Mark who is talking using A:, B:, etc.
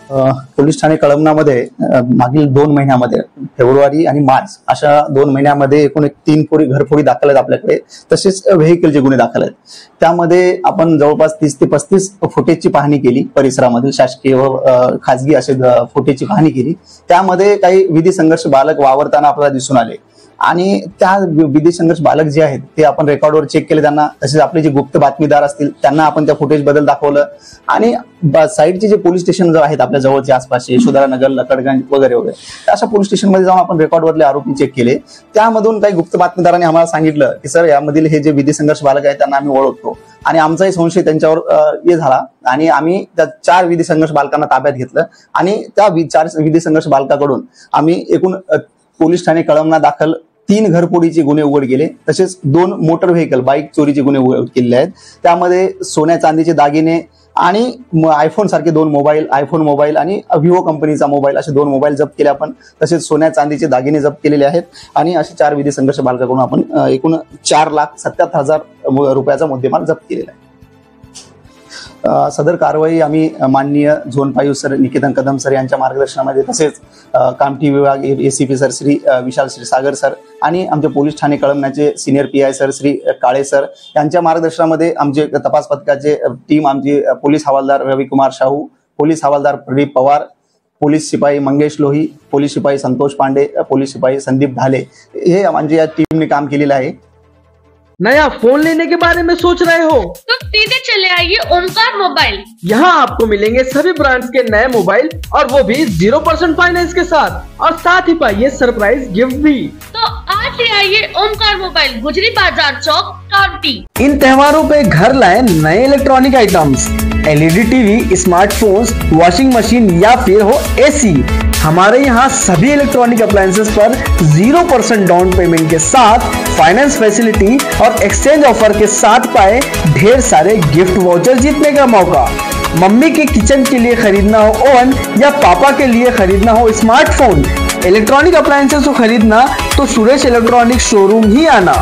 A: Police Thane कळमनामध्ये मागील 2 महिन्यामध्ये February आणि मार्च अशा 2 महिन्यामध्ये एकूण 3 घरफोडी दाखल आहेत आपल्याकडे. तसेच व्हेकलचे गुन्हे दाखल आहेत. त्यामध्ये आपण जवळपास 30 ते 35 फुटेजची पाहणी केली. परिसरामधील शासकीय व खासगी असे फुटेजची पाहणी केली. त्यामध्ये काही विधी संघर्ष बालक वावरताना आपल्याला दिसून आले आणि त्या विधी संघर्ष बालक जे आहेत ते आपण रेकॉर्डवर चेक केले त्यांना. तसेच आपले जे गुप्त बातमीदार असतील त्यांना आपण त्या फुटेज बद्दल दाखवलं आणि साईडचे जे पोलीस स्टेशन जो आहेत आपल्या जवळचे आसपासचे यशोधरानगर, लकडगंज वगैरे वगैरे अशा पोलीस स्टेशनमध्ये जाऊन आपण रेकॉर्डवरले आरोपी चेक केले. त्यामधून काही गुप्त बातमीदारांनी आम्हाला सांगितलं की सर यामधील हे जे विधी संघर्ष बालक आहेत त्यांना आम्ही ओळखतो आणि आमचाही संशय त्यांच्यावर हे झाला आणि आम्ही त्या 4 विधी संघर्ष बालकांना ताब्यात घेतलं आणि त्या 4 विधी संघर्ष बालकाकडून आम्ही एकूण पोलीस ठाणे कळमना दाखल 3 घरफोडीचे गुन्हे उघड केले. तसेच 2 मोटर व्हेकल बाईक चोरीचे गुन्हे उघड केलेले आहेत. त्यामध्ये सोन्या चांदीचे दागिने आणि आयफोन सारखे 2 मोबाईल, आयफोन मोबाईल आणि विवो कंपनीचा मोबाईल असे 2 मोबाईल जप्त केले आपण. तसेच सोन्या चांदीचे दागिने जप्त केलेले आहेत आणि असे 4 विधी संघर्ष बालकाकडून आपण एकूण 4,77,000 रुपयाचा मुद्देमाल जप्त केलेला आहे. सदर कारवाई आम्ही माननीय zone 5 sir Niketan Kadam sir यांच्या मार्गदर्शनामध्ये तसेच कामठी विभाग ACP sir Shri Vishal Sagar sir आणि आमचे पोलीस ठाणे कळमनाचे senior PI sir Shri Kale sir यांच्या मार्गदर्शनामध्ये आमचे तपास पथकाचे टीम, आमचे पोलीस हवालदार रविकुमार शाहू, पोलीस हवालदार प्रदीप पवार, पोलीस शिपाई मंगेश लोही, पोलीस शिपाई संतोष पांडे, पोलीस शिपाई संदीप ढाले हे आमच्या या टीमने काम केलेलं आहे.
B: नया फोन लेने के बारे में सोच रहे हो
C: तो सीधे चले आइए ओमकार मोबाइल.
B: यहाँ आपको मिलेंगे सभी ब्रांड्स के नए मोबाइल और वो भी 0% फाइनेंस के साथ और साथ ही पाइए सरप्राइज गिफ्ट भी.
C: तो आज ही आइए ओमकार मोबाइल, गुजरी बाजार चौक, कामठी.
B: इन त्योहारों पे घर लाए नए electronic items, LED TV, smartphones, washing machine या फिर हो AC. हमारे यहाँ सभी इलेक्ट्रॉनिक अप्लायंसेस पर 0% डाउन पेमेंट के साथ फाइनेंस फैसिलिटी और एक्सचेंज ऑफर के साथ पाए ढेर सारे गिफ्ट वाउचर जीतने का मौका. मम्मी के किचन के लिए खरीदना हो ओवन या पापा के लिए खरीदना हो स्मार्टफोन, इलेक्ट्रॉनिक अप्लायंसेस को खरीदना तो सुरेश इलेक्ट्रॉनिक शोरूम ही आना.